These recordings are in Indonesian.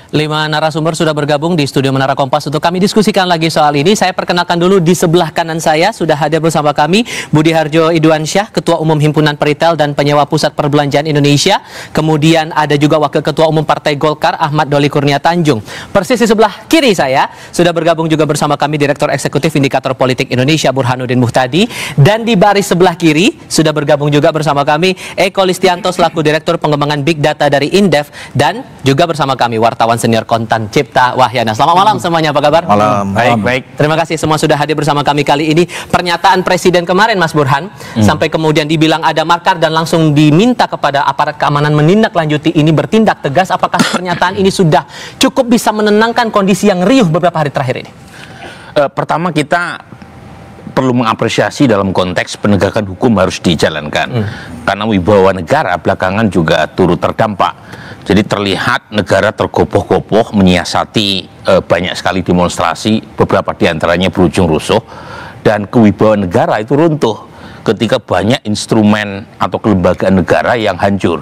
5 narasumber sudah bergabung di studio Menara Kompas untuk kami diskusikan lagi soal ini. Saya perkenalkan dulu di sebelah kanan saya sudah hadir bersama kami Budi Harjo Idwansyah, Ketua Umum Himpunan Peritel dan Penyewa Pusat Perbelanjaan Indonesia. Kemudian ada juga Wakil Ketua Umum Partai Golkar Ahmad Doli Kurnia Tanjung. Persis di sebelah kiri saya sudah bergabung juga bersama kami Direktur Eksekutif Indikator Politik Indonesia Burhanuddin Muhtadi. Dan di baris sebelah kiri sudah bergabung juga bersama kami Eko Listianto selaku Direktur Pengembangan Big Data dari Indef, dan juga bersama kami wartawan senior Kontan Cipta Wahyana. Selamat malam semuanya, apa kabar? Malam. Baik. Terima kasih semua sudah hadir bersama kami kali ini. Pernyataan Presiden kemarin, Mas Burhan, sampai kemudian dibilang ada makar dan langsung diminta kepada aparat keamanan menindaklanjuti ini, bertindak tegas. Apakah pernyataan ini sudah cukup bisa menenangkan kondisi yang riuh beberapa hari terakhir ini? Pertama, kita perlu mengapresiasi dalam konteks penegakan hukum harus dijalankan. Karena wibawa negara belakangan juga turut terdampak. Jadi terlihat negara tergopoh-gopoh menyiasati banyak sekali demonstrasi, beberapa diantaranya berujung rusuh, dan kewibawaan negara itu runtuh ketika banyak instrumen atau kelembagaan negara yang hancur,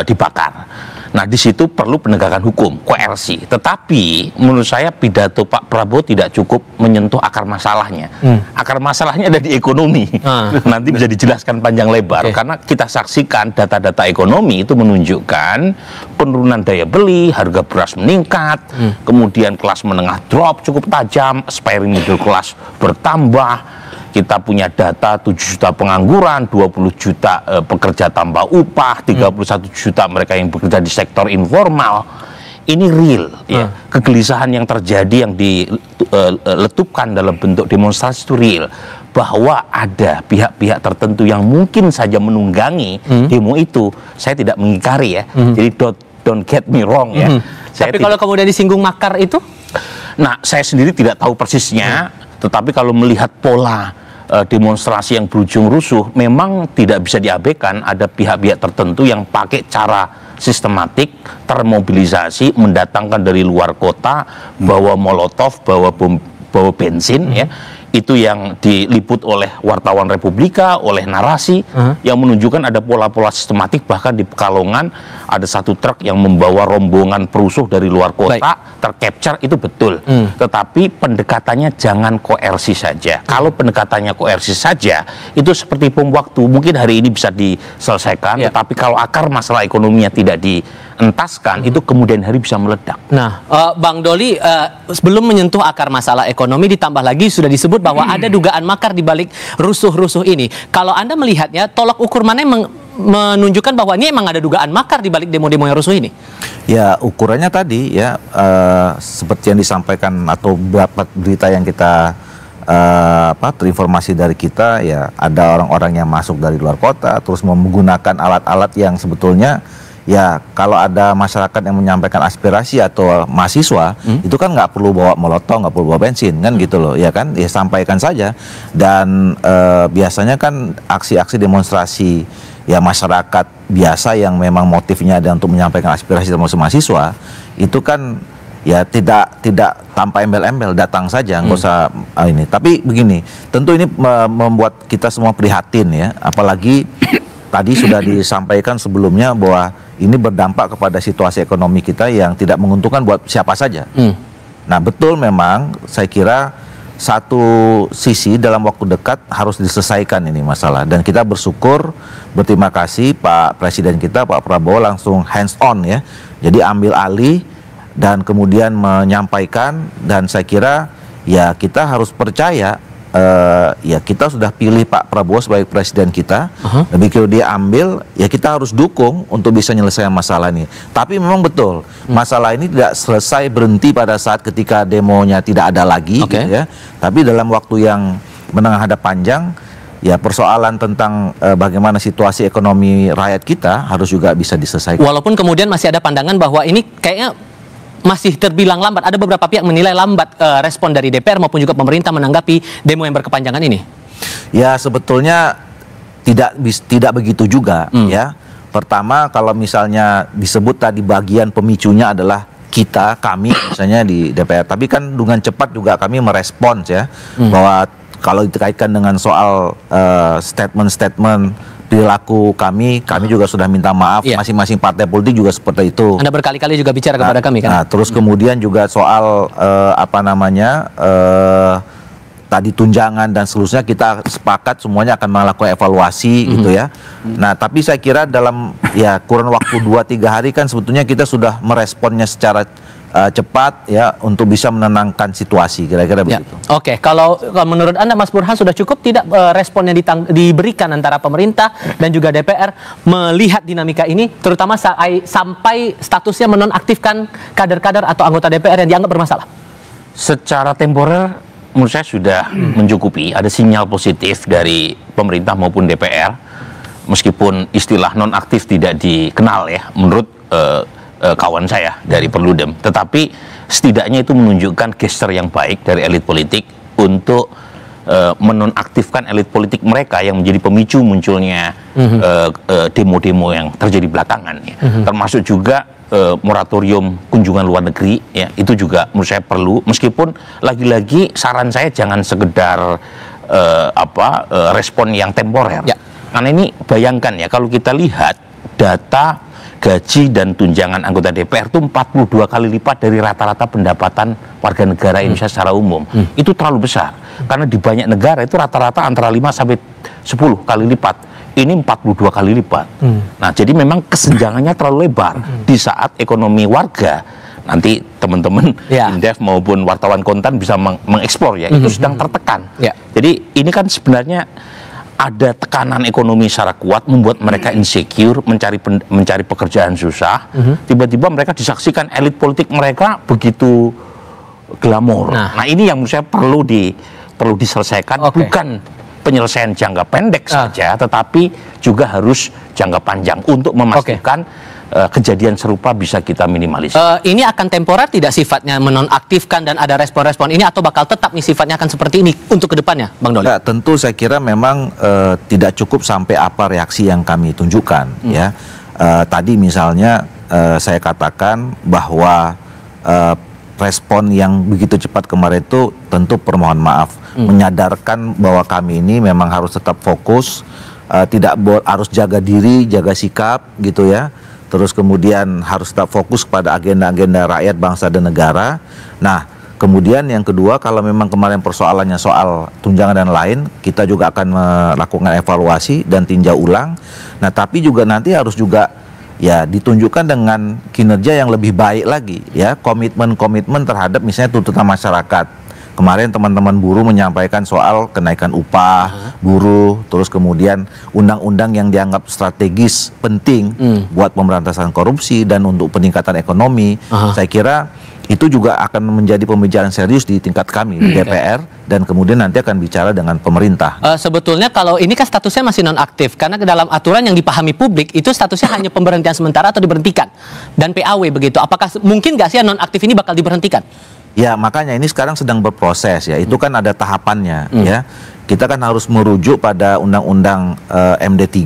dibakar. Nah, di situ perlu penegakan hukum, koersi. Tetapi menurut saya pidato Pak Prabowo tidak cukup menyentuh akar masalahnya. Akar masalahnya ada di ekonomi. Nanti bisa dijelaskan panjang lebar. Karena kita saksikan data-data ekonomi itu menunjukkan penurunan daya beli, harga beras meningkat, kemudian kelas menengah drop cukup tajam, aspiring middle class bertambah. Kita punya data 7 juta pengangguran, 20 juta pekerja tanpa upah, 31 juta mereka yang bekerja di sektor informal. Ini real, ya. Kegelisahan yang terjadi yang diletupkan dalam bentuk demonstrasi itu real. Bahwa ada pihak-pihak tertentu yang mungkin saja menunggangi demo itu, saya tidak mengingkari ya. Jadi don't get me wrong ya. Tapi kalau kemudian disinggung makar itu? Nah, saya sendiri tidak tahu persisnya, tetapi kalau melihat pola demonstrasi yang berujung rusuh, memang tidak bisa diabaikan ada pihak-pihak tertentu yang pakai cara sistematik, termobilisasi, mendatangkan dari luar kota, bawa molotov, bawa bom, bawa bensin, ya. Itu yang diliput oleh wartawan Republika, oleh narasi, yang menunjukkan ada pola-pola sistematik. Bahkan di Pekalongan ada satu truk yang membawa rombongan perusuh dari luar kota, tercapture, itu betul. Tetapi pendekatannya jangan koersi saja. Kalau pendekatannya koersi saja, itu seperti bom waktu. Mungkin hari ini bisa diselesaikan, tetapi kalau akar masalah ekonominya tidak dientaskan, itu kemudian hari bisa meledak. Nah, Bang Doli, sebelum menyentuh akar masalah ekonomi, ditambah lagi sudah disebut bahwa ada dugaan makar di balik rusuh-rusuh ini. Kalau Anda melihatnya, tolak ukur mana yang menunjukkan bahwa ini emang ada dugaan makar di balik demo-demo yang rusuh ini? Ya, ukurannya tadi ya seperti yang disampaikan atau beberapa berita yang kita terinformasi dari kita, ya ada orang-orang yang masuk dari luar kota terus menggunakan alat-alat yang sebetulnya, ya kalau ada masyarakat yang menyampaikan aspirasi atau mahasiswa, itu kan nggak perlu bawa molotov, nggak perlu bawa bensin, kan gitu loh, ya kan, ya sampaikan saja. Dan biasanya kan aksi-aksi demonstrasi ya masyarakat biasa yang memang motifnya ada untuk menyampaikan aspirasi termasuk mahasiswa, itu kan ya tidak tanpa embel-embel, datang saja, nggak usah ini. Tapi begini, tentu ini membuat kita semua prihatin ya, apalagi tadi sudah disampaikan sebelumnya bahwa ini berdampak kepada situasi ekonomi kita yang tidak menguntungkan buat siapa saja. Nah, betul, memang saya kira satu sisi dalam waktu dekat harus diselesaikan ini masalah. Dan kita bersyukur, berterima kasih Pak Presiden kita, Pak Prabowo langsung hands on ya. Jadi ambil alih dan kemudian menyampaikan, dan saya kira ya kita harus percaya. Ya kita sudah pilih Pak Prabowo sebagai presiden kita, dan begitu dia ambil, ya kita harus dukung untuk bisa menyelesaikan masalah ini. Tapi memang betul, masalah ini tidak selesai berhenti pada saat ketika demonya tidak ada lagi, gitu ya. Tapi dalam waktu yang menengah hadap panjang, ya persoalan tentang bagaimana situasi ekonomi rakyat kita harus juga bisa diselesaikan. Walaupun kemudian masih ada pandangan bahwa ini kayaknya masih terbilang lambat. Ada beberapa pihak menilai lambat respon dari DPR maupun juga pemerintah menanggapi demo yang berkepanjangan ini. Ya, sebetulnya tidak begitu juga ya. Pertama, kalau misalnya disebut tadi bagian pemicunya adalah kami misalnya di DPR, tapi kan dengan cepat juga kami merespons ya, bahwa kalau dikaitkan dengan soal statement-statement perilaku kami juga sudah minta maaf. Masing-masing partai politik juga seperti itu. Anda berkali-kali juga bicara kepada kami kan. Nah, terus kemudian juga soal tadi tunjangan dan seterusnya, kita sepakat semuanya akan melakukan evaluasi gitu ya. Nah, tapi saya kira dalam kurun waktu 2-3 hari kan sebetulnya kita sudah meresponnya secara cepat ya untuk bisa menenangkan situasi, kira-kira begitu. Oke, kalau menurut Anda Mas Burhan sudah cukup tidak respon yang diberikan antara pemerintah dan juga DPR melihat dinamika ini, terutama sampai statusnya menonaktifkan kader-kader atau anggota DPR yang dianggap bermasalah? Secara temporer menurut saya sudah mencukupi. Ada sinyal positif dari pemerintah maupun DPR, meskipun istilah nonaktif tidak dikenal ya menurut kawan saya dari Perludem, tetapi setidaknya itu menunjukkan gesture yang baik dari elit politik untuk menonaktifkan elit politik mereka yang menjadi pemicu munculnya demo-demo yang terjadi belakangan ya. Termasuk juga moratorium kunjungan luar negeri ya, itu juga menurut saya perlu, meskipun lagi-lagi saran saya jangan sekedar respon yang temporer karena ini bayangkan ya, kalau kita lihat data gaji dan tunjangan anggota DPR itu 42 kali lipat dari rata-rata pendapatan warga negara Indonesia secara umum. Itu terlalu besar karena di banyak negara itu rata-rata antara 5 sampai 10 kali lipat. Ini 42 kali lipat. Nah, jadi memang kesenjangannya terlalu lebar di saat ekonomi warga. Nanti teman-teman Indef maupun wartawan Kontan bisa mengeksplor ya, itu sedang tertekan. Jadi ini kan sebenarnya ada tekanan ekonomi secara kuat membuat mereka insecure, mencari pekerjaan susah. Tiba-tiba mereka disaksikan elit politik mereka begitu glamor. Nah, ini yang menurut saya perlu diselesaikan, bukan penyelesaian jangka pendek saja, tetapi juga harus jangka panjang untuk memastikan kejadian serupa bisa kita minimalisir. Ini akan temporer tidak sifatnya menonaktifkan dan ada respon-respon ini, atau bakal tetap nih sifatnya akan seperti ini untuk kedepannya, Bang Doli? Ya, tentu saya kira memang tidak cukup sampai apa reaksi yang kami tunjukkan ya. Tadi misalnya saya katakan bahwa respon yang begitu cepat kemarin itu tentu permohon maaf, menyadarkan bahwa kami ini memang harus tetap fokus, harus jaga diri, jaga sikap gitu ya. Terus kemudian harus tetap fokus pada agenda-agenda rakyat, bangsa dan negara. Nah, kemudian yang kedua, kalau memang kemarin persoalannya soal tunjangan dan lain, kita juga akan melakukan evaluasi dan tinjau ulang. Nah, tapi juga nanti harus juga ya ditunjukkan dengan kinerja yang lebih baik lagi ya, komitmen terhadap misalnya tuntutan masyarakat. Kemarin teman-teman buruh menyampaikan soal kenaikan upah buruh, terus kemudian undang-undang yang dianggap strategis penting buat pemberantasan korupsi dan untuk peningkatan ekonomi. Saya kira itu juga akan menjadi pembicaraan serius di tingkat kami di DPR, dan kemudian nanti akan bicara dengan pemerintah. Sebetulnya kalau ini kan statusnya masih nonaktif, karena ke dalam aturan yang dipahami publik itu statusnya hanya pemberhentian sementara atau diberhentikan dan PAW begitu. Apakah mungkin nggak sih nonaktif ini bakal diberhentikan? Ya, makanya ini sekarang sedang berproses ya. Itu kan ada tahapannya ya. Kita kan harus merujuk pada Undang-Undang MD3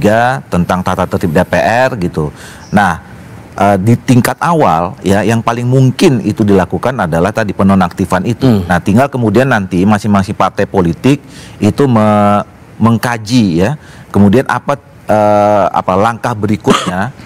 tentang tata tertib DPR gitu. Nah, di tingkat awal ya yang paling mungkin itu dilakukan adalah tadi penonaktifan itu. Nah, tinggal kemudian nanti masing-masing partai politik itu mengkaji ya. Kemudian apa langkah berikutnya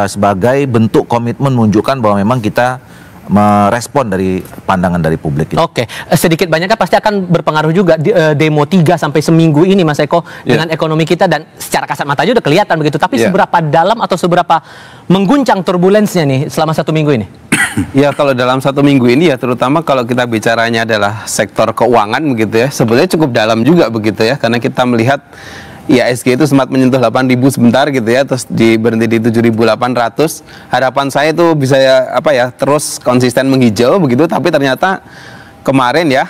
sebagai bentuk komitmen menunjukkan bahwa memang kita merespon dari pandangan dari publik itu. Oke, sedikit banyaknya pasti akan berpengaruh juga demo 3 sampai seminggu ini, Mas Eko, dengan ekonomi kita, dan secara kasat mata aja udah kelihatan begitu. Tapi seberapa dalam atau seberapa mengguncang turbulensnya nih selama 1 minggu ini? Ya, kalau dalam 1 minggu ini ya, terutama kalau kita bicaranya adalah sektor keuangan begitu ya, sebenarnya cukup dalam juga begitu ya, karena kita melihat IHSG itu sempat menyentuh 8.000 sebentar gitu ya, terus berhenti di 7.800. Harapan saya itu bisa terus konsisten menghijau begitu, tapi ternyata kemarin ya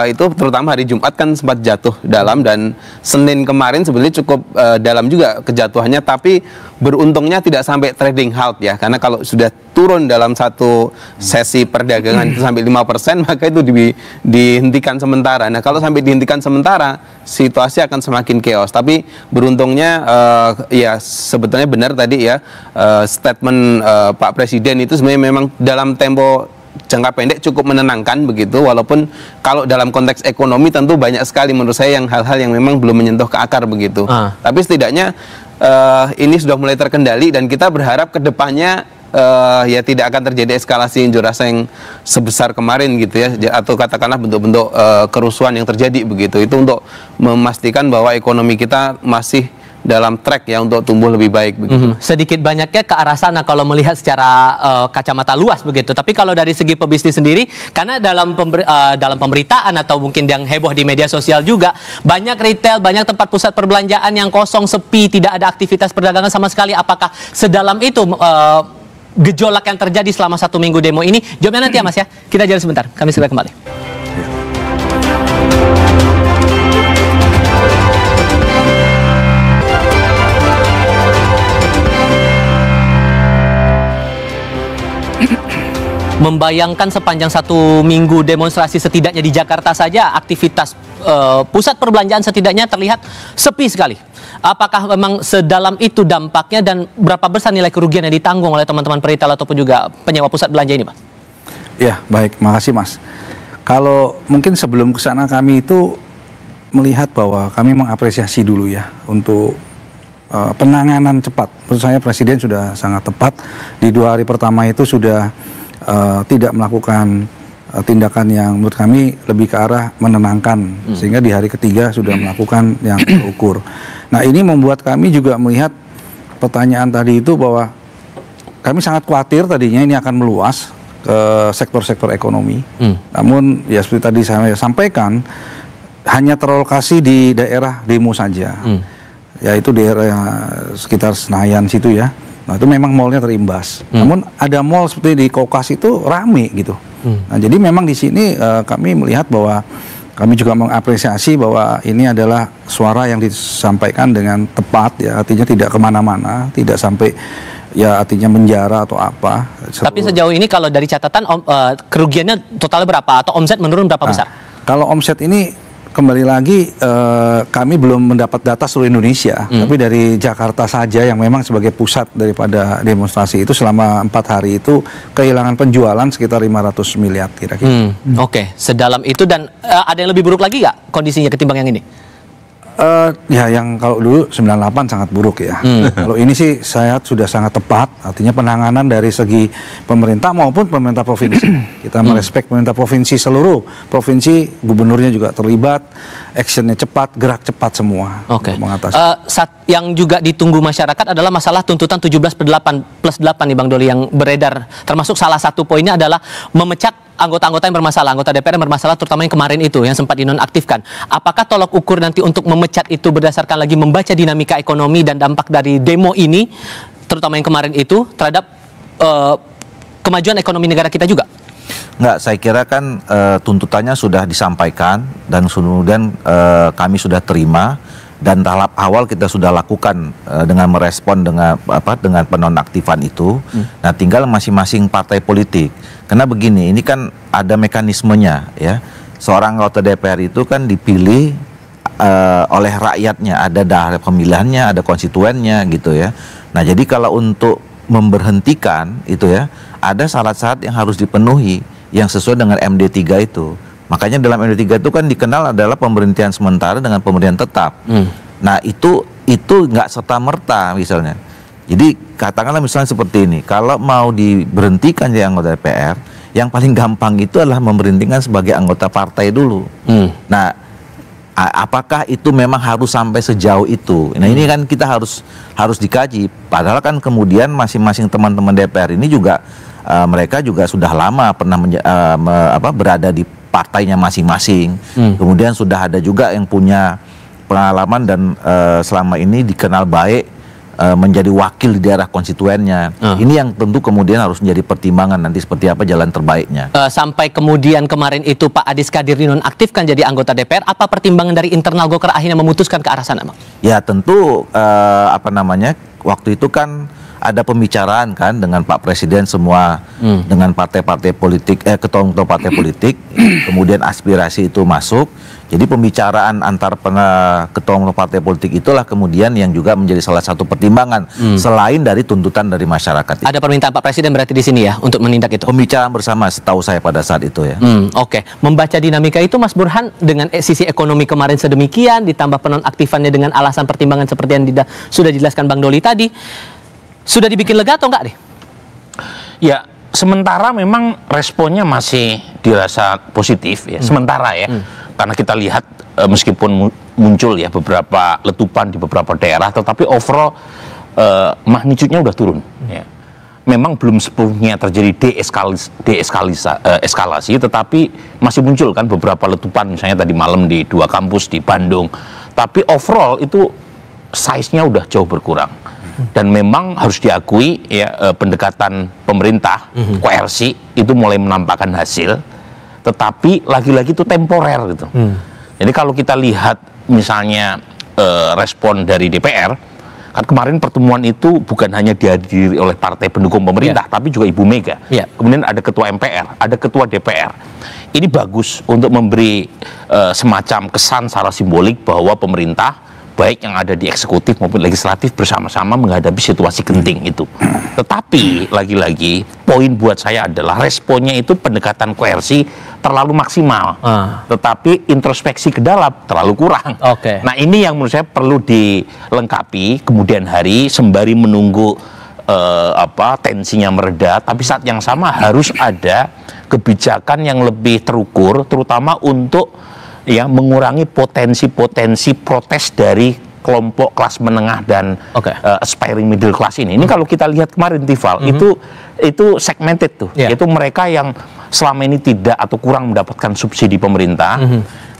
itu terutama hari Jumat kan sempat jatuh dalam, dan Senin kemarin sebenarnya cukup dalam juga kejatuhannya, tapi beruntungnya tidak sampai trading halt ya, karena kalau sudah turun dalam satu sesi perdagangan itu sampai 5%, maka itu dihentikan sementara. Nah, kalau sampai dihentikan sementara, situasi akan semakin chaos. Tapi beruntungnya ya sebetulnya benar tadi ya, statement Pak Presiden itu sebenarnya memang dalam tempo jangka pendek cukup menenangkan begitu, walaupun kalau dalam konteks ekonomi tentu banyak sekali menurut saya yang hal-hal yang memang belum menyentuh ke akar begitu. Tapi setidaknya ini sudah mulai terkendali dan kita berharap ke depannya ya tidak akan terjadi eskalasi unjuk rasa yang sebesar kemarin gitu ya, atau katakanlah bentuk-bentuk kerusuhan yang terjadi begitu. Itu untuk memastikan bahwa ekonomi kita masih dalam track ya untuk tumbuh lebih baik begitu. Sedikit banyaknya ke arah sana kalau melihat secara kacamata luas begitu. Tapi kalau dari segi pebisnis sendiri, karena dalam pemberitaan atau mungkin yang heboh di media sosial juga, banyak retail, banyak tempat pusat perbelanjaan yang kosong, sepi, tidak ada aktivitas perdagangan sama sekali. Apakah sedalam itu gejolak yang terjadi selama 1 minggu demo ini? Jawabnya nanti ya Mas ya. Kita jalan sebentar, kami segera kembali. Membayangkan sepanjang 1 minggu demonstrasi setidaknya di Jakarta saja, aktivitas pusat perbelanjaan setidaknya terlihat sepi sekali. Apakah memang sedalam itu dampaknya dan berapa besar nilai kerugian yang ditanggung oleh teman-teman peritel ataupun juga penyewa pusat belanja ini, Pak? Ya, baik, makasih Mas. Kalau mungkin sebelum ke sana kami itu melihat bahwa kami mengapresiasi dulu ya untuk penanganan cepat. Menurut saya Presiden sudah sangat tepat. Di 2 hari pertama itu sudah tidak melakukan tindakan yang menurut kami lebih ke arah menenangkan, sehingga di hari ketiga sudah melakukan yang terukur. Nah, ini membuat kami juga melihat pertanyaan tadi itu bahwa kami sangat khawatir tadinya ini akan meluas ke sektor-sektor ekonomi. Namun ya seperti tadi saya sampaikan, hanya terlokasi di daerah demo saja, yaitu daerah sekitar Senayan situ ya. Nah, itu memang mallnya terimbas. Namun ada mall seperti di Kokas itu rame gitu. Nah, jadi memang di sini kami melihat bahwa kami juga mengapresiasi bahwa ini adalah suara yang disampaikan dengan tepat ya, artinya tidak kemana-mana, tidak sampai ya artinya menjara atau apa. Tapi sejauh ini kalau dari catatan kerugiannya totalnya berapa atau omset menurun berapa besar? Kalau omset ini kembali lagi kami belum mendapat data seluruh Indonesia, tapi dari Jakarta saja yang memang sebagai pusat daripada demonstrasi itu selama 4 hari itu kehilangan penjualan sekitar 500 miliar kira-kira. Oke, sedalam itu dan ada yang lebih buruk lagi nggak kondisinya ketimbang yang ini? Ya yang kalau dulu 98 sangat buruk ya. Kalau ini sih saya sudah sangat tepat, artinya penanganan dari segi pemerintah maupun pemerintah provinsi. Kita merespek pemerintah provinsi, seluruh provinsi, gubernurnya juga terlibat, actionnya cepat, gerak cepat semua. Oke. Mengatasi. Yang juga ditunggu masyarakat adalah masalah tuntutan 17+8 nih Bang Doli yang beredar, termasuk salah satu poinnya adalah memecat anggota-anggota yang bermasalah, anggota DPR yang bermasalah, terutama yang kemarin itu yang sempat dinonaktifkan. Apakah tolok ukur nanti untuk memecat itu berdasarkan lagi membaca dinamika ekonomi dan dampak dari demo ini, terutama yang kemarin itu terhadap kemajuan ekonomi negara kita juga? Enggak, saya kira kan tuntutannya sudah disampaikan dan kemudian kami sudah terima. Dan tahap awal kita sudah lakukan dengan merespon dengan penonaktifan itu. Nah, tinggal masing-masing partai politik. Karena begini, ini kan ada mekanismenya ya. Seorang anggota DPR itu kan dipilih oleh rakyatnya, ada daerah pemilihannya, ada konstituennya gitu ya. Nah, jadi kalau untuk memberhentikan itu ya, ada syarat-syarat yang harus dipenuhi yang sesuai dengan MD3 itu. Makanya dalam MD3 itu kan dikenal adalah pemberhentian sementara dengan pemberhentian tetap. Nah, itu nggak serta-merta misalnya. Jadi katakanlah misalnya seperti ini, kalau mau diberhentikan jadi anggota DPR, yang paling gampang itu adalah memberhentikan sebagai anggota partai dulu. Nah, apakah itu memang harus sampai sejauh itu? Nah, ini kan kita harus dikaji. Padahal kan kemudian masing-masing teman-teman DPR ini juga mereka juga sudah lama pernah berada di partainya masing-masing. Kemudian sudah ada juga yang punya pengalaman dan selama ini dikenal baik menjadi wakil di daerah konstituennya. Ini yang tentu kemudian harus menjadi pertimbangan nanti seperti apa jalan terbaiknya. Sampai kemudian kemarin itu Pak Adis Kadir dinonaktifkan jadi anggota DPR, apa pertimbangan dari internal Golkar akhirnya memutuskan ke arah sana, Bang? Ya tentu waktu itu kan ada pembicaraan kan dengan Pak Presiden semua, dengan partai-partai politik, ketua-ketua partai politik, kemudian aspirasi itu masuk. Jadi pembicaraan antar ketua partai politik itulah kemudian yang juga menjadi salah satu pertimbangan selain dari tuntutan dari masyarakat. Ada permintaan Pak Presiden berarti di sini ya untuk menindak itu. Pembicaraan bersama setahu saya pada saat itu ya. Oke. Membaca dinamika itu Mas Burhan dengan sisi ekonomi kemarin sedemikian ditambah penonaktifannya dengan alasan pertimbangan seperti yang sudah dijelaskan Bang Doli tadi, sudah dibikin lega atau enggak nih? Ya, sementara memang responnya masih dirasa positif ya. Sementara ya. Karena kita lihat meskipun muncul ya beberapa letupan di beberapa daerah, tetapi overall magnitude-nya udah turun. Ya. Memang belum sepenuhnya terjadi eskalasi, tetapi masih muncul kan beberapa letupan, misalnya tadi malam di 2 kampus di Bandung. Tapi overall itu size-nya udah jauh berkurang. Dan memang harus diakui ya pendekatan pemerintah, koersi itu mulai menampakkan hasil. Tetapi lagi-lagi itu temporer gitu. Jadi kalau kita lihat misalnya respon dari DPR, kan kemarin pertemuan itu bukan hanya dihadiri oleh partai pendukung pemerintah, tapi juga Ibu Mega. Kemudian ada ketua MPR, ada ketua DPR. Ini bagus untuk memberi semacam kesan secara simbolik bahwa pemerintah baik yang ada di eksekutif maupun legislatif bersama-sama menghadapi situasi genting itu. Tetapi lagi-lagi poin buat saya adalah responnya itu pendekatan koersi terlalu maksimal, tetapi introspeksi ke dalam terlalu kurang. Nah ini yang menurut saya perlu dilengkapi kemudian hari sembari menunggu tensinya mereda, tapi saat yang sama harus ada kebijakan yang lebih terukur, terutama untuk ya mengurangi potensi-potensi protes dari kelompok kelas menengah dan aspiring middle class ini. Ini kalau kita lihat kemarin Tifal, itu segmented tuh, itu mereka yang selama ini tidak atau kurang mendapatkan subsidi pemerintah,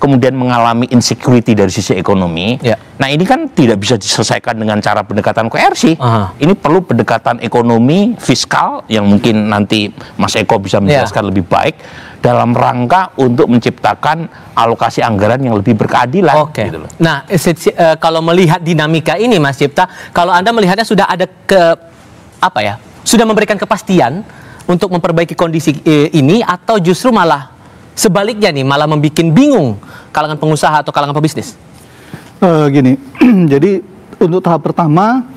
kemudian mengalami insecurity dari sisi ekonomi. Nah ini kan tidak bisa diselesaikan dengan cara pendekatan koersi. Ini perlu pendekatan ekonomi fiskal yang mungkin nanti Mas Eko bisa menjelaskan lebih baik dalam rangka untuk menciptakan alokasi anggaran yang lebih berkeadilan. Gitu loh. Nah, kalau melihat dinamika ini, Mas Cipta, kalau Anda melihatnya sudah ada sudah memberikan kepastian untuk memperbaiki kondisi ini, atau justru malah sebaliknya nih, malah membuat bingung kalangan pengusaha atau kalangan pebisnis? Gini, jadi untuk tahap pertama,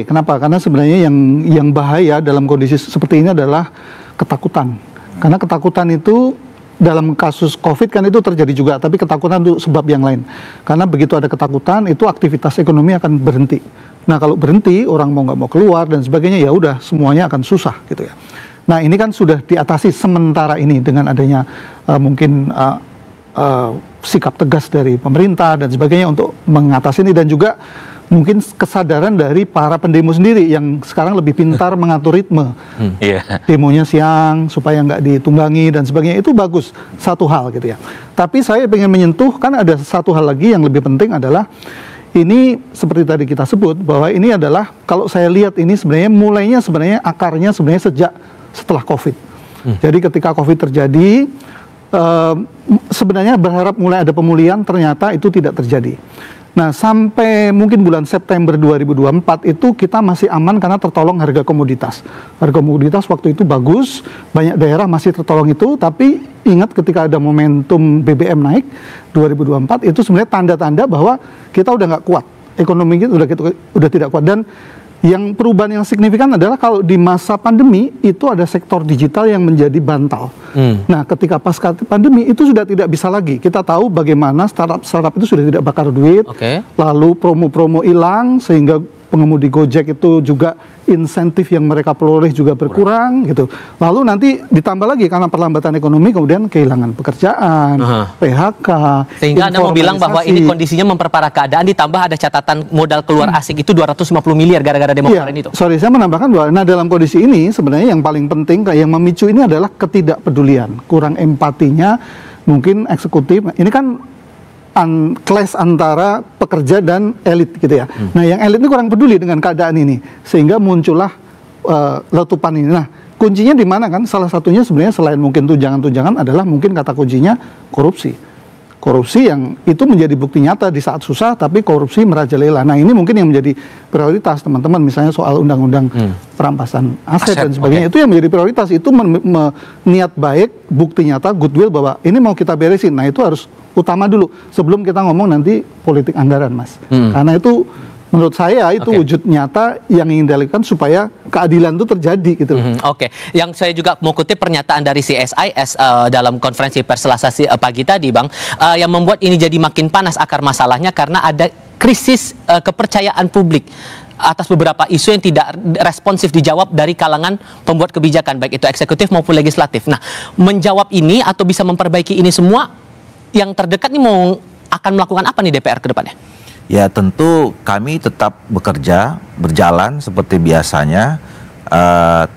kenapa? Karena sebenarnya yang bahaya dalam kondisi seperti ini adalah ketakutan. Karena ketakutan itu dalam kasus COVID kan itu terjadi juga, tapi ketakutan untuk sebab yang lain. Karena begitu ada ketakutan, itu aktivitas ekonomi akan berhenti. Nah kalau berhenti, orang mau nggak mau keluar dan sebagainya, ya udah semuanya akan susah gitu ya. Nah ini kan sudah diatasi sementara ini dengan adanya mungkin sikap tegas dari pemerintah dan sebagainya untuk mengatasi ini, dan juga mungkin kesadaran dari para pendemo sendiri yang sekarang lebih pintar mengatur ritme. Demonya siang supaya nggak ditunggangi dan sebagainya, itu bagus, satu hal gitu ya. Tapi saya ingin menyentuh, kan ada satu hal lagi yang lebih penting adalah ini seperti tadi kita sebut bahwa ini adalah, kalau saya lihat ini sebenarnya akarnya sebenarnya sejak setelah COVID. Jadi ketika COVID terjadi, sebenarnya berharap mulai ada pemulihan, ternyata itu tidak terjadi. Nah sampai mungkin bulan September 2024 itu kita masih aman karena tertolong harga komoditas. Harga komoditas waktu itu bagus, banyak daerah masih tertolong itu, tapi ingat ketika ada momentum BBM naik 2024 itu sebenarnya tanda-tanda bahwa kita udah nggak kuat, ekonomi kita udah tidak kuat. Dan yang perubahan yang signifikan adalah kalau di masa pandemi itu ada sektor digital yang menjadi bantal. Nah ketika pasca pandemi itu sudah tidak bisa lagi. Kita tahu bagaimana startup itu sudah tidak bakar duit, lalu promo-promo hilang sehingga pengemudi Gojek itu juga insentif yang mereka peroleh juga berkurang gitu. Lalu nanti ditambah lagi karena perlambatan ekonomi kemudian kehilangan pekerjaan, PHK. Sehingga Anda mau bilang bahwa ini kondisinya memperparah keadaan, ditambah ada catatan modal keluar asing itu 250 miliar gara-gara demo kemarin itu. Sorry, saya menambahkan bahwa dalam kondisi ini sebenarnya yang paling penting yang memicu ini adalah ketidakpedulian, kurang empatinya mungkin eksekutif. Ini kan clash antara pekerja dan elit gitu ya. Nah yang elit ini kurang peduli dengan keadaan ini sehingga muncullah letupan ini. Nah kuncinya di mana kan? Salah satunya sebenarnya selain mungkin tunjangan-tunjangan adalah mungkin kata kuncinya korupsi. korupsi yang itu menjadi bukti nyata di saat susah, tapi korupsi merajalela. Nah ini mungkin yang menjadi prioritas teman-teman, misalnya soal undang-undang perampasan aset dan sebagainya. Itu yang menjadi prioritas, itu niat baik, bukti nyata, goodwill bahwa ini mau kita beresin. Nah itu harus utama dulu sebelum kita ngomong nanti politik anggaran, Mas. Karena itu menurut saya itu wujud nyata yang ingin dilakukan supaya keadilan itu terjadi gitu. Oke, yang saya juga mau kutip pernyataan dari CSIS dalam konferensi pers Selasa pagi tadi, Bang, yang membuat ini jadi makin panas akar masalahnya karena ada krisis kepercayaan publik atas beberapa isu yang tidak responsif dijawab dari kalangan pembuat kebijakan, baik itu eksekutif maupun legislatif. Nah, menjawab ini atau bisa memperbaiki ini semua, yang terdekat nih akan melakukan apa nih DPR ke depannya? Ya tentu kami tetap bekerja, berjalan seperti biasanya,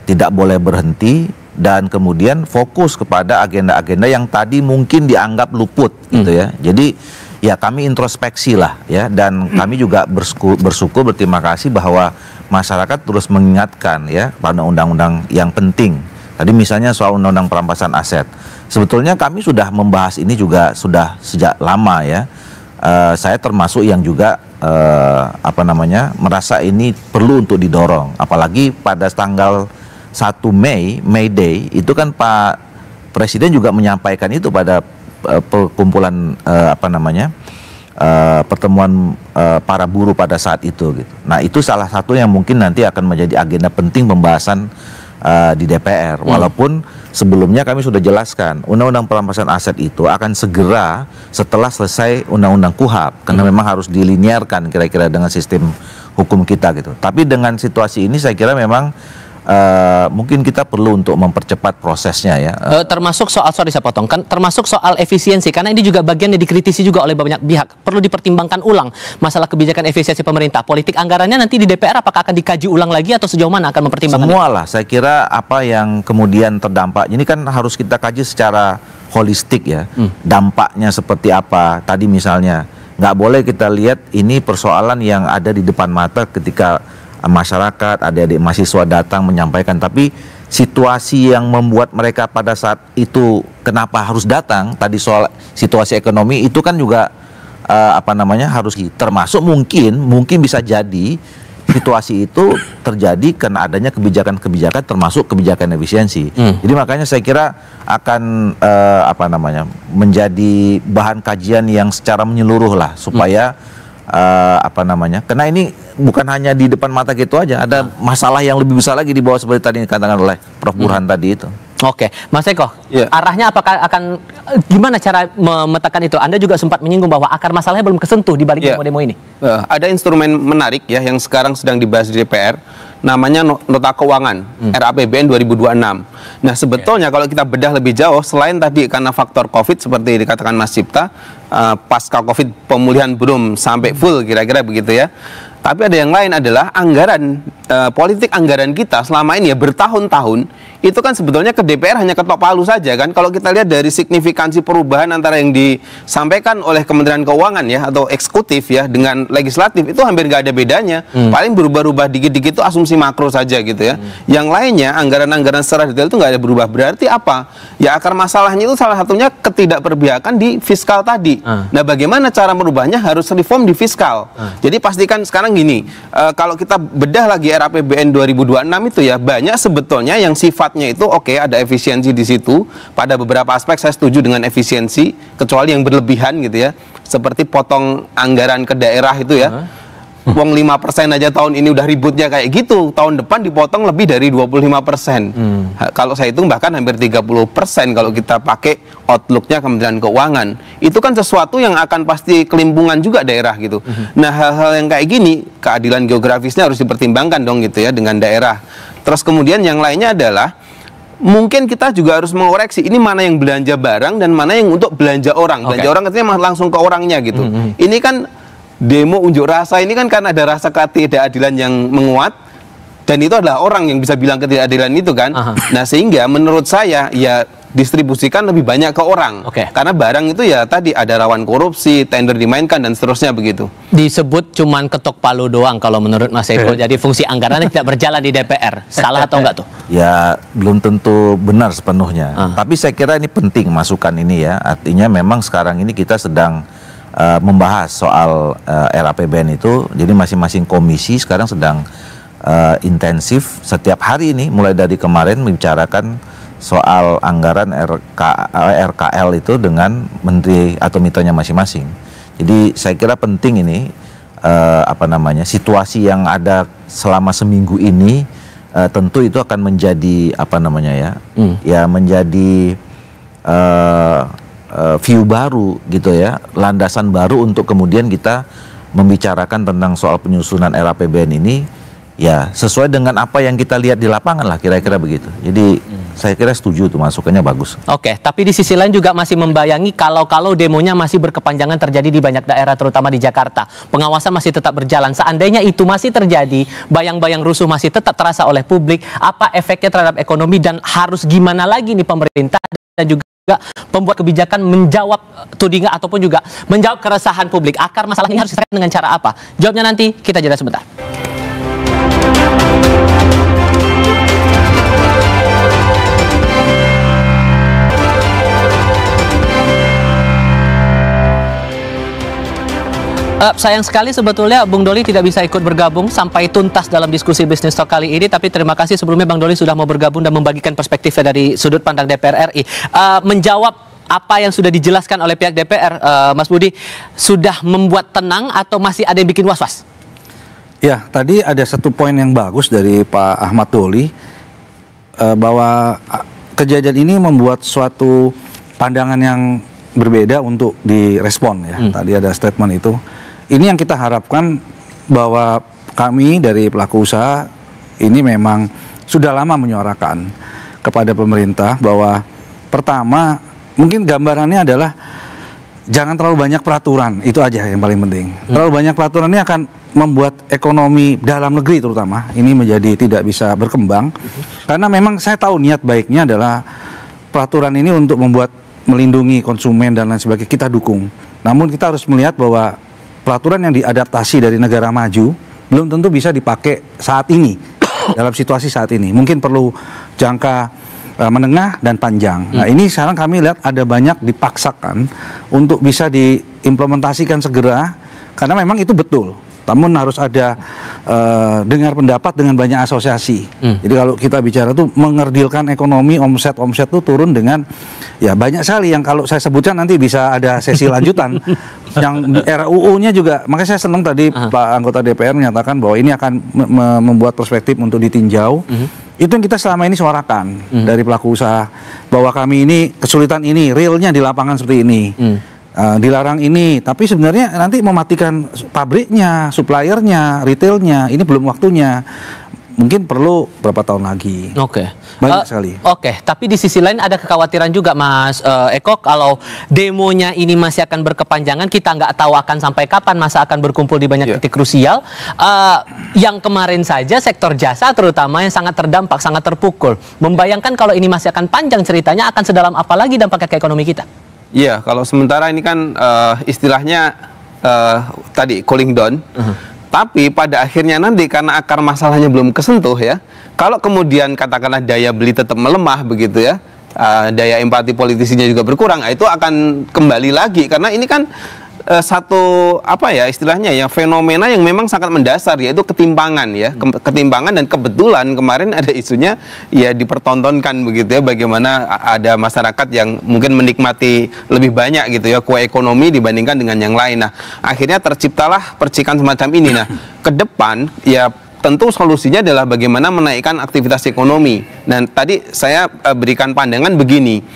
tidak boleh berhenti, dan kemudian fokus kepada agenda-agenda yang tadi mungkin dianggap luput gitu ya. Jadi ya kami introspeksi lah ya, dan kami juga bersyukur, berterima kasih bahwa masyarakat terus mengingatkan ya pada undang-undang yang penting. Tadi misalnya soal undang-undang perampasan aset. Sebetulnya kami sudah membahas ini juga sudah sejak lama ya. Saya termasuk yang juga merasa ini perlu untuk didorong, apalagi pada tanggal 1 May Day itu kan Pak Presiden juga menyampaikan itu pada perkumpulan pertemuan para buruh pada saat itu gitu. Nah itu salah satu yang mungkin nanti akan menjadi agenda penting pembahasan di DPR, walaupun sebelumnya kami sudah jelaskan undang-undang perampasan aset itu akan segera setelah selesai undang-undang KUHP, karena memang harus dilinearkan kira-kira dengan sistem hukum kita gitu. Tapi dengan situasi ini saya kira memang mungkin kita perlu untuk mempercepat prosesnya ya. Termasuk soal, sorry saya potong, kan termasuk soal efisiensi, karena ini juga bagian yang dikritisi juga oleh banyak pihak. Perlu dipertimbangkan ulang masalah kebijakan efisiensi pemerintah. Politik anggarannya nanti di DPR apakah akan dikaji ulang lagi atau sejauh mana akan mempertimbangkan? Semualah, saya kira apa yang kemudian terdampak ini kan harus kita kaji secara holistik ya. Dampaknya seperti apa? Tadi misalnya nggak boleh kita lihat ini persoalan yang ada di depan mata ketika masyarakat, adik-adik mahasiswa datang menyampaikan, tapi situasi yang membuat mereka pada saat itu kenapa harus datang, tadi soal situasi ekonomi itu kan juga harus termasuk mungkin bisa jadi situasi itu terjadi karena adanya kebijakan-kebijakan termasuk kebijakan efisiensi. Jadi makanya saya kira akan menjadi bahan kajian yang secara menyeluruh lah supaya karena ini bukan hanya di depan mata gitu aja, ada masalah yang lebih besar lagi di bawah seperti tadi dikatakan oleh Prof. Burhan tadi itu. Oke, Mas Eko, arahnya apakah akan gimana cara memetakan itu? Anda juga sempat menyinggung bahwa akar masalahnya belum kesentuh di balik demo-demo ini. Ada instrumen menarik ya yang sekarang sedang dibahas di DPR, namanya nota keuangan RAPBN 2026. Nah sebetulnya kalau kita bedah lebih jauh, selain tadi karena faktor COVID seperti dikatakan Mas Cipta, pasca COVID pemulihan belum sampai full kira-kira begitu ya. Tapi ada yang lain adalah anggaran, politik anggaran kita selama ini ya bertahun-tahun itu kan sebetulnya ke DPR hanya ketok palu saja kan. Kalau kita lihat dari signifikansi perubahan antara yang disampaikan oleh Kementerian Keuangan ya atau eksekutif ya dengan legislatif itu hampir nggak ada bedanya. Paling berubah-ubah dikit-dikit itu asumsi makro saja gitu ya. Yang lainnya anggaran-anggaran secara detail itu nggak ada berubah. Berarti apa? Ya akar masalahnya itu salah satunya ketidakperbihakan di fiskal tadi. Nah bagaimana cara merubahnya? Harus reform di fiskal. Jadi pastikan sekarang gini, kalau kita bedah lagi RAPBN 2026 itu ya banyak sebetulnya yang sifatnya itu ada efisiensi di situ. Pada beberapa aspek saya setuju dengan efisiensi, kecuali yang berlebihan gitu ya, seperti potong anggaran ke daerah itu ya. Uang 5% aja tahun ini udah ributnya kayak gitu, tahun depan dipotong lebih dari 25%. Kalau saya hitung bahkan hampir 30% kalau kita pakai outlooknya Kementerian Keuangan. Itu kan sesuatu yang akan pasti kelimpungan juga daerah gitu. Nah hal-hal yang kayak gini, keadilan geografisnya harus dipertimbangkan dong gitu ya dengan daerah. Terus kemudian yang lainnya adalah mungkin kita juga harus mengoreksi ini mana yang belanja barang dan mana yang untuk belanja orang. Belanja orang artinya langsung ke orangnya gitu. Ini kan demo unjuk rasa ini kan karena ada rasa ketidakadilan yang menguat, dan itu adalah orang yang bisa bilang ketidakadilan itu kan. Nah sehingga menurut saya ya didistribusikan lebih banyak ke orang. Oke. Karena barang itu ya tadi ada rawan korupsi, tender dimainkan dan seterusnya begitu. Disebut cuman ketok palu doang kalau menurut Mas Eko. Jadi fungsi anggarannya tidak berjalan di DPR. Salah atau enggak tuh? Ya belum tentu benar sepenuhnya. Tapi saya kira ini penting masukan ini ya. Artinya memang sekarang ini kita sedang membahas soal RAPBN itu. Jadi masing-masing komisi sekarang sedang intensif setiap hari ini mulai dari kemarin membicarakan soal anggaran RKL itu dengan menteri atau mitranya masing-masing. Jadi saya kira penting ini situasi yang ada selama seminggu ini tentu itu akan menjadi menjadi view baru gitu ya, landasan baru untuk kemudian kita membicarakan tentang soal penyusunan RAPBN ini. Ya, sesuai dengan apa yang kita lihat di lapangan lah, kira-kira begitu. Jadi, saya kira setuju tuh, masukannya bagus. Oke, tapi di sisi lain juga masih membayangi kalau demonya masih berkepanjangan terjadi di banyak daerah, terutama di Jakarta. Pengawasan masih tetap berjalan. Seandainya itu masih terjadi, bayang-bayang rusuh masih tetap terasa oleh publik, apa efeknya terhadap ekonomi dan harus gimana lagi nih pemerintah dan juga pembuat kebijakan menjawab tudingan ataupun juga menjawab keresahan publik. Akar masalah ini harus diselesaikan dengan cara apa? Jawabnya nanti, kita jeda sebentar. Sayang sekali sebetulnya Bung Doli tidak bisa ikut bergabung sampai tuntas dalam diskusi Business Talk kali ini, tapi terima kasih sebelumnya Bang Doli sudah mau bergabung dan membagikan perspektifnya dari sudut pandang DPR RI. Menjawab apa yang sudah dijelaskan oleh pihak DPR, Mas Budi, sudah membuat tenang atau masih ada yang bikin was-was? Ya, tadi ada satu poin yang bagus dari Pak Ahmad Doli, bahwa kejadian ini membuat suatu pandangan yang berbeda untuk direspon ya. Tadi ada statement itu. Ini yang kita harapkan, bahwa kami dari pelaku usaha ini memang sudah lama menyuarakan kepada pemerintah bahwa pertama mungkin gambarannya adalah jangan terlalu banyak peraturan, itu aja yang paling penting. Terlalu banyak peraturan ini akan membuat ekonomi dalam negeri terutama ini menjadi tidak bisa berkembang. Karena memang saya tahu niat baiknya adalah peraturan ini untuk membuat melindungi konsumen dan lain sebagainya, kita dukung. Namun kita harus melihat bahwa peraturan yang diadaptasi dari negara maju belum tentu bisa dipakai saat ini dalam situasi saat ini. Mungkin perlu jangka menengah dan panjang. Nah, ini sekarang kami lihat ada banyak dipaksakan untuk bisa diimplementasikan segera, karena memang itu betul. Namun harus ada dengar pendapat dengan banyak asosiasi. Jadi kalau kita bicara tuh mengerdilkan ekonomi, omset itu turun dengan ya banyak sekali yang kalau saya sebutkan nanti bisa ada sesi lanjutan. Yang RUU-nya juga, makanya saya senang tadi Pak anggota DPR menyatakan bahwa ini akan membuat perspektif untuk ditinjau. Itu yang kita selama ini suarakan dari pelaku usaha, bahwa kami ini kesulitan ini, realnya di lapangan seperti ini. Dilarang ini, tapi sebenarnya nanti mematikan pabriknya, suppliernya, retailnya, ini belum waktunya. Mungkin perlu berapa tahun lagi. Oke. Banyak sekali. Oke, tapi di sisi lain ada kekhawatiran juga Mas Eko, kalau demonya ini masih akan berkepanjangan, kita nggak tahu akan sampai kapan, masa akan berkumpul di banyak titik krusial. Yang kemarin saja sektor jasa terutama yang sangat terdampak, sangat terpukul. Membayangkan kalau ini masih akan panjang ceritanya, akan sedalam apa lagi dampaknya ke ekonomi kita? Iya, kalau sementara ini kan istilahnya tadi cooling down. Tapi pada akhirnya nanti karena akar masalahnya belum kesentuh ya, kalau kemudian katakanlah daya beli tetap melemah begitu ya, daya empati politisinya juga berkurang, itu akan kembali lagi, karena ini kan satu apa ya istilahnya ya, fenomena yang memang sangat mendasar, yaitu ketimpangan ya, ketimpangan. Dan kebetulan kemarin ada isunya ya dipertontonkan begitu ya, bagaimana ada masyarakat yang mungkin menikmati lebih banyak gitu ya kue ekonomi dibandingkan dengan yang lain. Nah, akhirnya terciptalah percikan semacam ini. Nah, ke depan ya tentu solusinya adalah bagaimana menaikkan aktivitas ekonomi. Dan tadi saya berikan pandangan begini,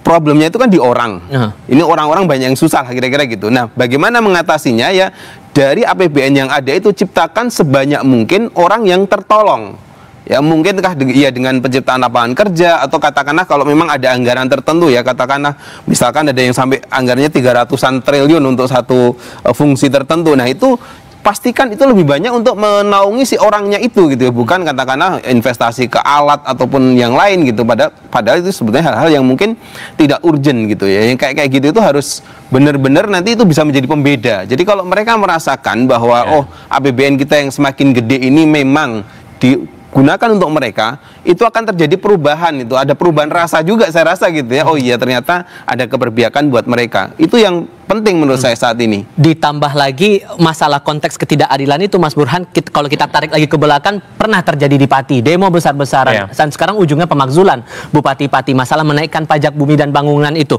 problemnya itu kan di orang. Ini orang-orang banyak yang susah kira-kira gitu. Nah, bagaimana mengatasinya ya, dari APBN yang ada itu ciptakan sebanyak mungkin orang yang tertolong. Ya, mungkinkah ya dengan penciptaan lapangan kerja, atau katakanlah kalau memang ada anggaran tertentu ya, katakanlah misalkan ada yang sampai anggarannya 300-an triliun untuk satu fungsi tertentu. Nah, itu pastikan itu lebih banyak untuk menaungi si orangnya itu gitu ya, bukan katakanlah investasi ke alat ataupun yang lain gitu. Padahal itu sebetulnya hal-hal yang mungkin tidak urgent gitu ya. Yang kayak gitu itu harus benar-benar nanti itu bisa menjadi pembeda. Jadi kalau mereka merasakan bahwa oh APBN kita yang semakin gede ini memang digunakan untuk mereka, itu akan terjadi perubahan, itu ada perubahan rasa juga saya rasa gitu ya. Oh iya, ternyata ada keberpihakan buat mereka. Itu yang penting menurut saya saat ini. Ditambah lagi masalah konteks ketidakadilan itu, Mas Burhan, kalau kita tarik lagi ke belakang, pernah terjadi di Pati, demo besar-besaran, dan sekarang ujungnya pemakzulan Bupati Pati, masalah menaikkan pajak bumi dan bangunan itu.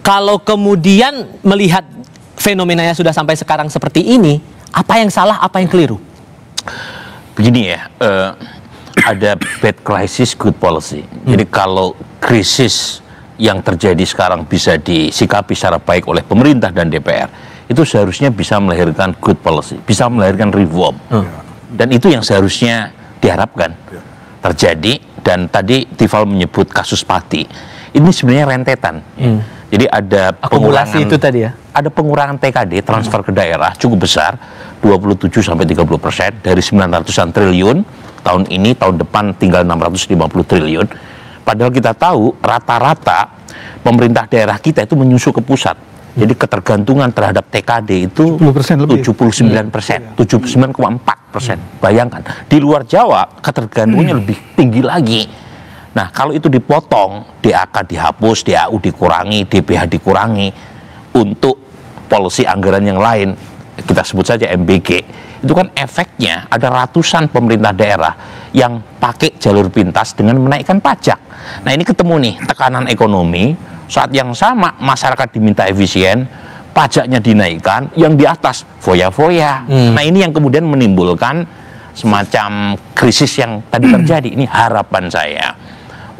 Kalau kemudian melihat fenomenanya sudah sampai sekarang seperti ini, apa yang salah, apa yang keliru? Begini ya, ada bad crisis, good policy. Jadi kalau krisis yang terjadi sekarang bisa disikapi secara baik oleh pemerintah dan DPR, itu seharusnya bisa melahirkan good policy, bisa melahirkan reform. Dan itu yang seharusnya diharapkan terjadi. Dan tadi Tifal menyebut kasus Pati. Ini sebenarnya rentetan. Jadi ada akumulasi itu tadi ya. Ada pengurangan TKD, transfer ke daerah cukup besar, 27-30% dari 900-an triliun tahun ini, tahun depan tinggal 650 triliun. Padahal kita tahu rata-rata pemerintah daerah kita itu menyusul ke pusat. Jadi ketergantungan terhadap TKD itu 79%, 79,4%. Bayangkan, di luar Jawa ketergantungannya lebih tinggi lagi. Nah, kalau itu dipotong, DAK dihapus, DAU dikurangi, DBH dikurangi, untuk policy anggaran yang lain, kita sebut saja MBG, itu kan efeknya ada ratusan pemerintah daerah yang pakai jalur pintas dengan menaikkan pajak. Nah, ini ketemu nih tekanan ekonomi, saat yang sama masyarakat diminta efisien, pajaknya dinaikkan, yang di atas foya-foya. Nah, ini yang kemudian menimbulkan semacam krisis yang tadi terjadi. Ini harapan saya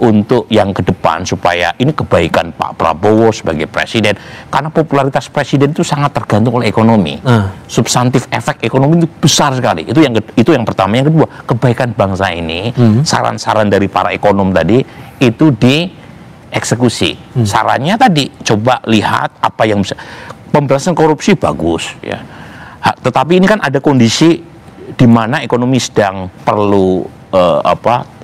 untuk yang ke depan supaya ini kebaikan Pak Prabowo sebagai presiden, karena popularitas presiden itu sangat tergantung oleh ekonomi. Substantif efek ekonomi itu besar sekali. Itu yang pertama. Yang kedua, kebaikan bangsa ini, saran-saran dari para ekonom tadi itu dieksekusi. Sarannya tadi coba lihat apa yang bisa. Pemberantasan korupsi bagus ya. Tetapi ini kan ada kondisi di mana ekonomi sedang perlu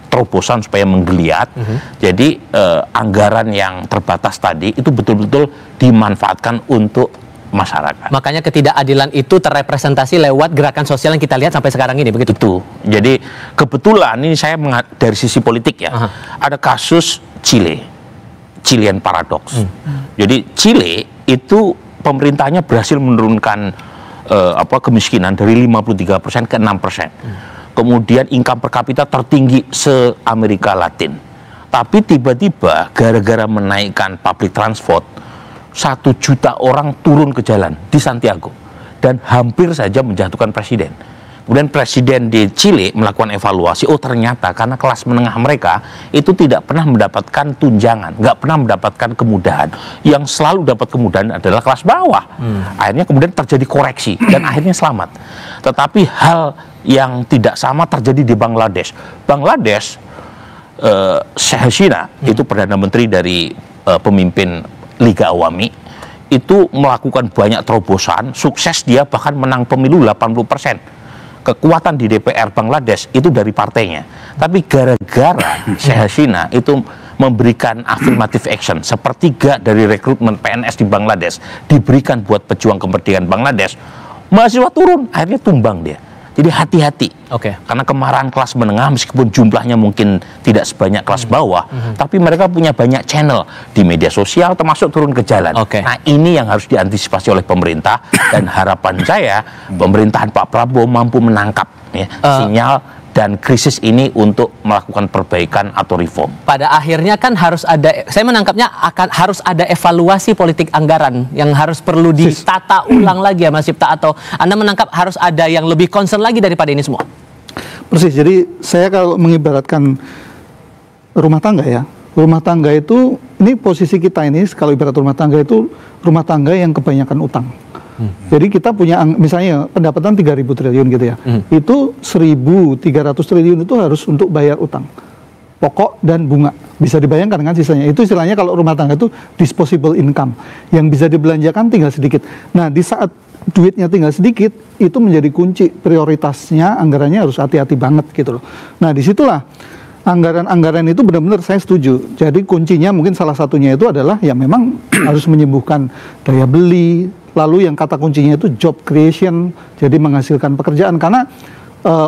terobosan supaya menggeliat. Jadi anggaran yang terbatas tadi itu betul-betul dimanfaatkan untuk masyarakat. Makanya ketidakadilan itu terrepresentasi lewat gerakan sosial yang kita lihat sampai sekarang ini, begitu? Itu. Jadi kebetulan ini saya dari sisi politik ya, ada kasus Chilean Paradox. Jadi Chile itu pemerintahnya berhasil menurunkan kemiskinan dari 53% ke 6%. Kemudian income per kapita tertinggi se-Amerika Latin. Tapi tiba-tiba gara-gara menaikkan public transport, 1 juta orang turun ke jalan di Santiago dan hampir saja menjatuhkan presiden. Kemudian presiden di Chile melakukan evaluasi, oh ternyata karena kelas menengah mereka itu tidak pernah mendapatkan tunjangan, nggak pernah mendapatkan kemudahan. Yang selalu dapat kemudahan adalah kelas bawah. Akhirnya kemudian terjadi koreksi dan akhirnya selamat. Tetapi hal yang tidak sama terjadi di Bangladesh. Bangladesh, Sheikh Hasina, itu Perdana Menteri dari pemimpin Liga Awami, itu melakukan banyak terobosan, sukses dia bahkan menang pemilu 80%. Kekuatan di DPR Bangladesh itu dari partainya. Tapi gara-gara Sheikh Hasina itu memberikan affirmative action, sepertiga dari rekrutmen PNS di Bangladesh diberikan buat pejuang kemerdekaan Bangladesh, mahasiswa turun, akhirnya tumbang dia. Jadi hati-hati, karena kemarahan kelas menengah meskipun jumlahnya mungkin tidak sebanyak kelas bawah, tapi mereka punya banyak channel di media sosial termasuk turun ke jalan. Nah, ini yang harus diantisipasi oleh pemerintah dan harapan saya pemerintahan Pak Prabowo mampu menangkap sinyal dan krisis ini untuk melakukan perbaikan atau reform. Pada akhirnya kan harus ada, saya menangkapnya harus ada evaluasi politik anggaran yang harus perlu ditata ulang lagi ya Mas Cipta, atau Anda menangkap harus ada yang lebih concern lagi daripada ini semua? Persis, jadi saya kalau mengibaratkan rumah tangga ya, rumah tangga itu, ini posisi kita ini, kalau ibarat rumah tangga itu, rumah tangga yang kebanyakan utang. Jadi kita punya misalnya pendapatan 3.000 triliun gitu ya, itu 1.300 triliun itu harus untuk bayar utang pokok dan bunga, bisa dibayangkan kan sisanya. Itu istilahnya kalau rumah tangga itu disposable income, yang bisa dibelanjakan tinggal sedikit. Nah, di saat duitnya tinggal sedikit, itu menjadi kunci prioritasnya, anggarannya harus hati-hati banget gitu loh. Nah disitulah anggaran-anggaran itu benar-benar saya setuju. Jadi kuncinya mungkin salah satunya itu adalah ya memang harus menyembuhkan daya beli, lalu yang kata kuncinya itu job creation, jadi menghasilkan pekerjaan. Karena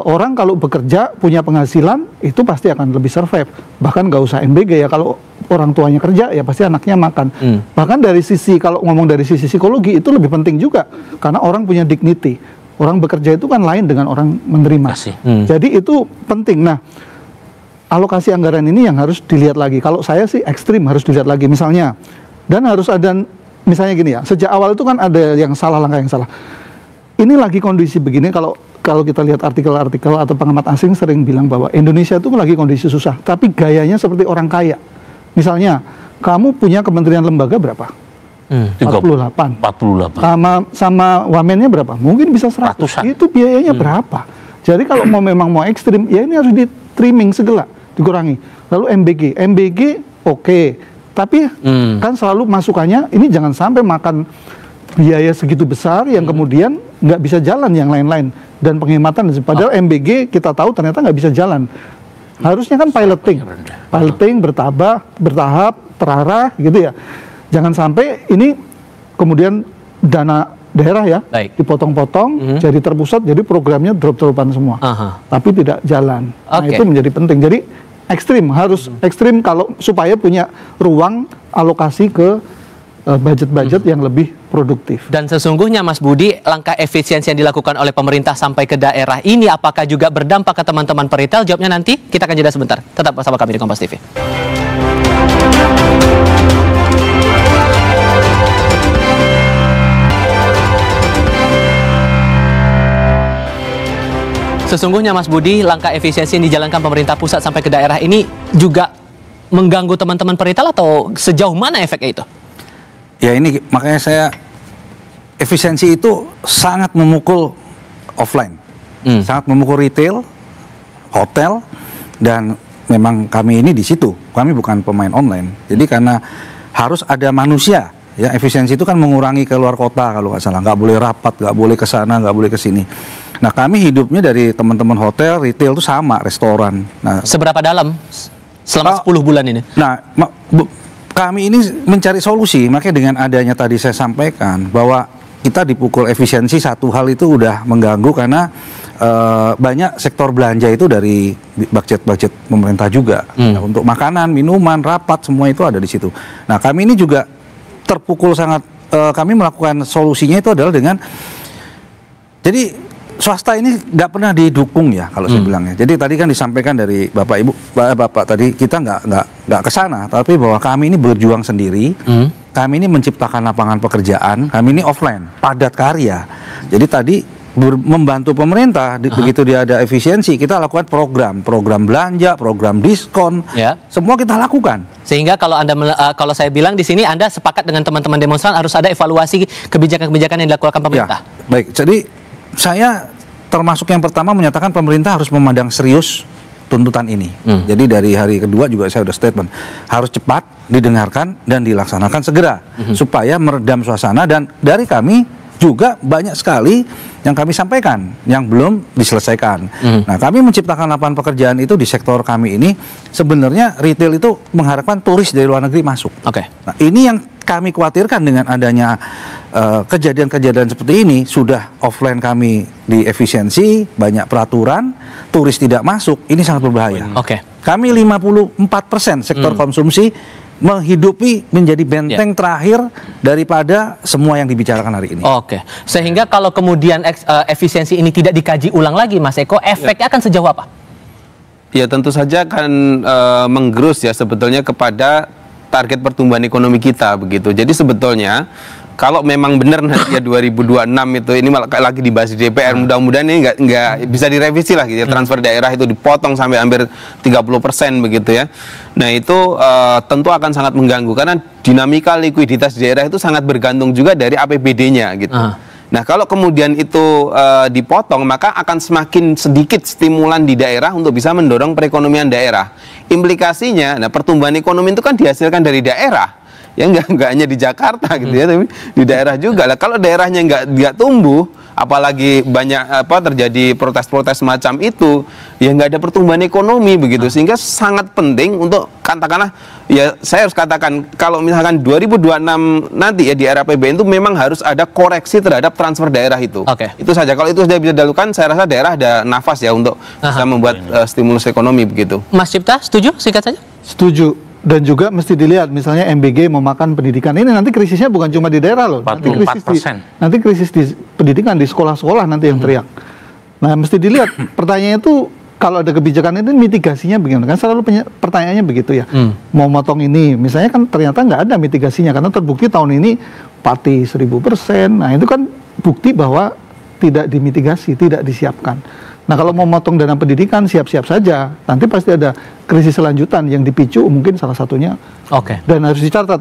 orang kalau bekerja punya penghasilan itu pasti akan lebih survive. Bahkan nggak usah MBG ya, kalau orang tuanya kerja ya pasti anaknya makan. Bahkan dari sisi, kalau ngomong dari sisi psikologi itu lebih penting juga, karena orang punya dignity. Orang bekerja itu kan lain dengan orang menerima. Jadi itu penting. Nah, alokasi anggaran ini yang harus dilihat lagi. Kalau saya sih ekstrim, harus dilihat lagi misalnya. Dan harus ada, misalnya gini ya, sejak awal itu kan ada yang salah, langkah yang salah. Ini lagi kondisi begini, kalau kita lihat artikel-artikel atau pengamat asing sering bilang bahwa Indonesia itu lagi kondisi susah, tapi gayanya seperti orang kaya. Misalnya, kamu punya kementerian lembaga berapa? 48. Sama wamennya berapa? Mungkin bisa 100. Itu biayanya berapa? Jadi kalau memang mau ekstrim, ya ini harus di-trimming segala, dikurangi. Lalu MBG oke. Tapi kan selalu masukannya, ini jangan sampai makan biaya segitu besar yang kemudian nggak bisa jalan yang lain-lain. Dan penghematan, padahal MBG kita tahu ternyata nggak bisa jalan. Harusnya kan piloting bertahap, terarah gitu ya. Jangan sampai ini kemudian dana daerah ya dipotong-potong jadi terpusat, jadi programnya drop-dropan semua. Tapi tidak jalan. Nah, itu menjadi penting. Jadi ekstrim, harus ekstrim kalau supaya punya ruang alokasi ke budget-budget yang lebih produktif. Dan sesungguhnya Mas Budi, langkah efisiensi yang dilakukan oleh pemerintah sampai ke daerah ini apakah juga berdampak ke teman-teman peritel? Jawabnya nanti, kita akan jeda sebentar. Tetap bersama kami di Kompas TV. Sesungguhnya Mas Budi, langkah efisiensi yang dijalankan pemerintah pusat sampai ke daerah ini juga mengganggu teman-teman peritel atau sejauh mana efeknya itu? Ya ini makanya saya, efisiensi itu sangat memukul offline, sangat memukul retail, hotel, dan memang kami ini di situ, kami bukan pemain online. Jadi karena harus ada manusia, ya efisiensi itu kan mengurangi ke luar kota kalau nggak salah, nggak boleh rapat, nggak boleh ke sana, nggak boleh ke sini. Nah kami hidupnya dari teman-teman hotel, retail itu sama, restoran. Nah, seberapa dalam selama 10 bulan ini? Nah, kami ini mencari solusi, makanya dengan adanya tadi saya sampaikan bahwa kita dipukul efisiensi, satu hal itu udah mengganggu karena banyak sektor belanja itu dari budget pemerintah juga. Nah, untuk makanan, minuman, rapat, semua itu ada di situ. Nah kami ini juga terpukul sangat, kami melakukan solusinya itu adalah dengan, jadi swasta ini nggak pernah didukung ya kalau saya bilangnya. Jadi tadi kan disampaikan dari Bapak tadi, kita nggak ke sana, tapi bahwa kami ini berjuang sendiri, kami ini menciptakan lapangan pekerjaan, kami ini offline, padat karya. Jadi tadi membantu pemerintah, begitu dia ada efisiensi, kita lakukan program belanja, program diskon, semua kita lakukan. Sehingga kalau kalau saya bilang di sini Anda sepakat dengan teman-teman demonstran harus ada evaluasi kebijakan-kebijakan yang dilakukan pemerintah. Ya, baik, jadi saya termasuk yang pertama menyatakan pemerintah harus memandang serius tuntutan ini. Jadi dari hari kedua juga saya sudah statement, harus cepat didengarkan dan dilaksanakan segera supaya meredam suasana. Dan dari kami juga banyak sekali yang kami sampaikan yang belum diselesaikan. Nah kami menciptakan lapangan pekerjaan itu di sektor kami ini. Sebenarnya retail itu mengharapkan turis dari luar negeri masuk. Nah ini yang kami khawatirkan dengan adanya kejadian-kejadian seperti ini. Sudah offline kami di efisiensi, banyak peraturan, turis tidak masuk, ini sangat berbahaya. Kami 54% sektor konsumsi menghidupi menjadi benteng terakhir daripada semua yang dibicarakan hari ini. Sehingga kalau kemudian efisiensi ini tidak dikaji ulang lagi, Mas Eko, efeknya akan sejauh apa? Ya tentu saja akan menggerus ya sebetulnya kepada target pertumbuhan ekonomi kita begitu. Jadi sebetulnya kalau memang benar nanti ya 2026 itu, ini malah lagi dibahas di DPR, mudah-mudahan ini nggak bisa direvisi lah gitu ya, transfer daerah itu dipotong sampai hampir 30% begitu ya. Nah itu tentu akan sangat mengganggu karena dinamika likuiditas di daerah itu sangat bergantung juga dari APBD-nya gitu. Nah kalau kemudian itu dipotong, maka akan semakin sedikit stimulan di daerah untuk bisa mendorong perekonomian daerah. Implikasinya, nah pertumbuhan ekonomi itu kan dihasilkan dari daerah. ya nggak hanya di Jakarta gitu ya, tapi di daerah juga lah. Kalau daerahnya nggak tumbuh, apalagi banyak terjadi protes-protes semacam itu, ya nggak ada pertumbuhan ekonomi begitu, sehingga sangat penting untuk katakanlah, ya saya harus katakan kalau misalkan 2026 nanti ya di era APBN itu memang harus ada koreksi terhadap transfer daerah itu. Itu saja. Kalau itu sudah bisa dilakukan, saya rasa daerah ada nafas ya untuk bisa membuat stimulus ekonomi begitu. Mas Cipta, setuju? Singkat saja. Setuju. Dan juga mesti dilihat, misalnya MBG mau makan pendidikan ini, nanti krisisnya bukan cuma di daerah loh. 44%. Nanti krisis di pendidikan, di sekolah-sekolah nanti yang teriak. Nah, mesti dilihat. Pertanyaannya itu, kalau ada kebijakan itu mitigasinya bagaimana? Kan selalu pertanyaannya begitu ya. Mau motong ini, misalnya kan ternyata nggak ada mitigasinya, karena terbukti tahun ini pati 1000%. Nah, itu kan bukti bahwa tidak dimitigasi, tidak disiapkan. Nah, kalau mau motong dana pendidikan, siap-siap saja. Nanti pasti ada krisis selanjutan yang dipicu, mungkin salah satunya. Dan harus dicatat,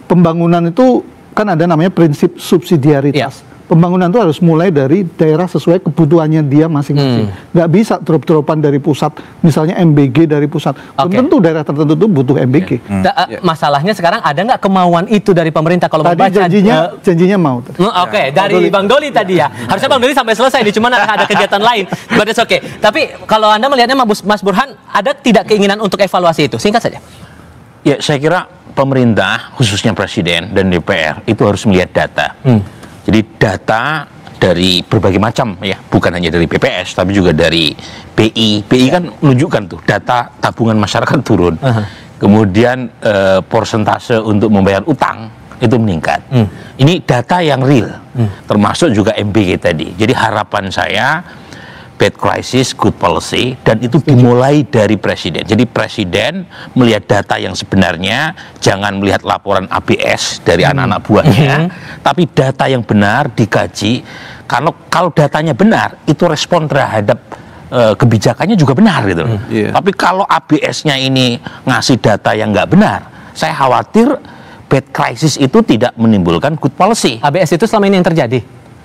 pembangunan itu kan ada namanya prinsip subsidiaritas. Pembangunan itu harus mulai dari daerah sesuai kebutuhannya dia masing-masing. Nggak bisa drop-dropan dari pusat, misalnya MBG dari pusat. Belum tentu daerah tertentu itu butuh MBG. Masalahnya sekarang ada nggak kemauan itu dari pemerintah kalau tadi membaca janjinya mau. Dari Bang Doli tadi ya. Harusnya Bang Doli sampai selesai, cuma ada kegiatan lain. But it's okay. Tapi kalau Anda melihatnya Mas Burhan, ada tidak keinginan untuk evaluasi itu? Singkat saja. Ya, saya kira pemerintah, khususnya Presiden dan DPR, itu harus melihat data. Jadi data dari berbagai macam ya, bukan hanya dari BPS tapi juga dari BI. BI kan menunjukkan tuh data tabungan masyarakat turun. Kemudian persentase untuk membayar utang itu meningkat. Ini data yang real. Termasuk juga MBG tadi. Jadi harapan saya bad crisis, good policy, dan itu dimulai dari Presiden. Jadi Presiden melihat data yang sebenarnya, jangan melihat laporan ABS dari anak-anak buahnya, tapi data yang benar dikaji. Kalau datanya benar, itu respon terhadap kebijakannya juga benar gitu. Tapi kalau ABS-nya ini ngasih data yang nggak benar, saya khawatir bad crisis itu tidak menimbulkan good policy. ABS itu selama ini yang terjadi?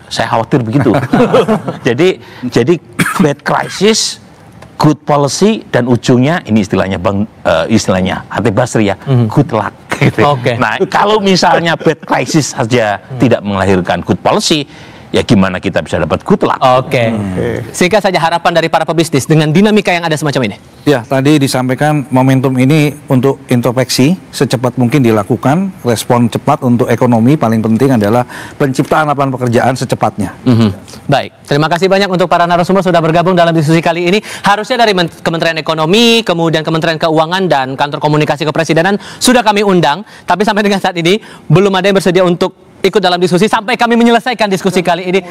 Saya khawatir begitu. Jadi bad crisis, good policy, dan ujungnya ini istilahnya Hati Basri ya, good luck. Gitu. Nah, kalau misalnya bad crisis saja tidak melahirkan good policy, ya gimana kita bisa dapat good luck? Singkat saja harapan dari para pebisnis dengan dinamika yang ada semacam ini. Ya, tadi disampaikan momentum ini untuk introspeksi secepat mungkin dilakukan, respon cepat untuk ekonomi, paling penting adalah penciptaan lapangan pekerjaan secepatnya. Baik, terima kasih banyak untuk para narasumber sudah bergabung dalam diskusi kali ini. Harusnya dari Kementerian Ekonomi, kemudian Kementerian Keuangan dan Kantor Komunikasi Kepresidenan sudah kami undang, tapi sampai dengan saat ini belum ada yang bersedia untuk ikut dalam diskusi sampai kami menyelesaikan diskusi kali ini.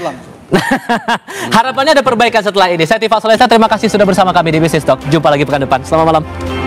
Harapannya ada perbaikan setelah ini. Saya Tifal Solesa, terima kasih sudah bersama kami di Business Talk. Jumpa lagi pekan depan. Selamat malam.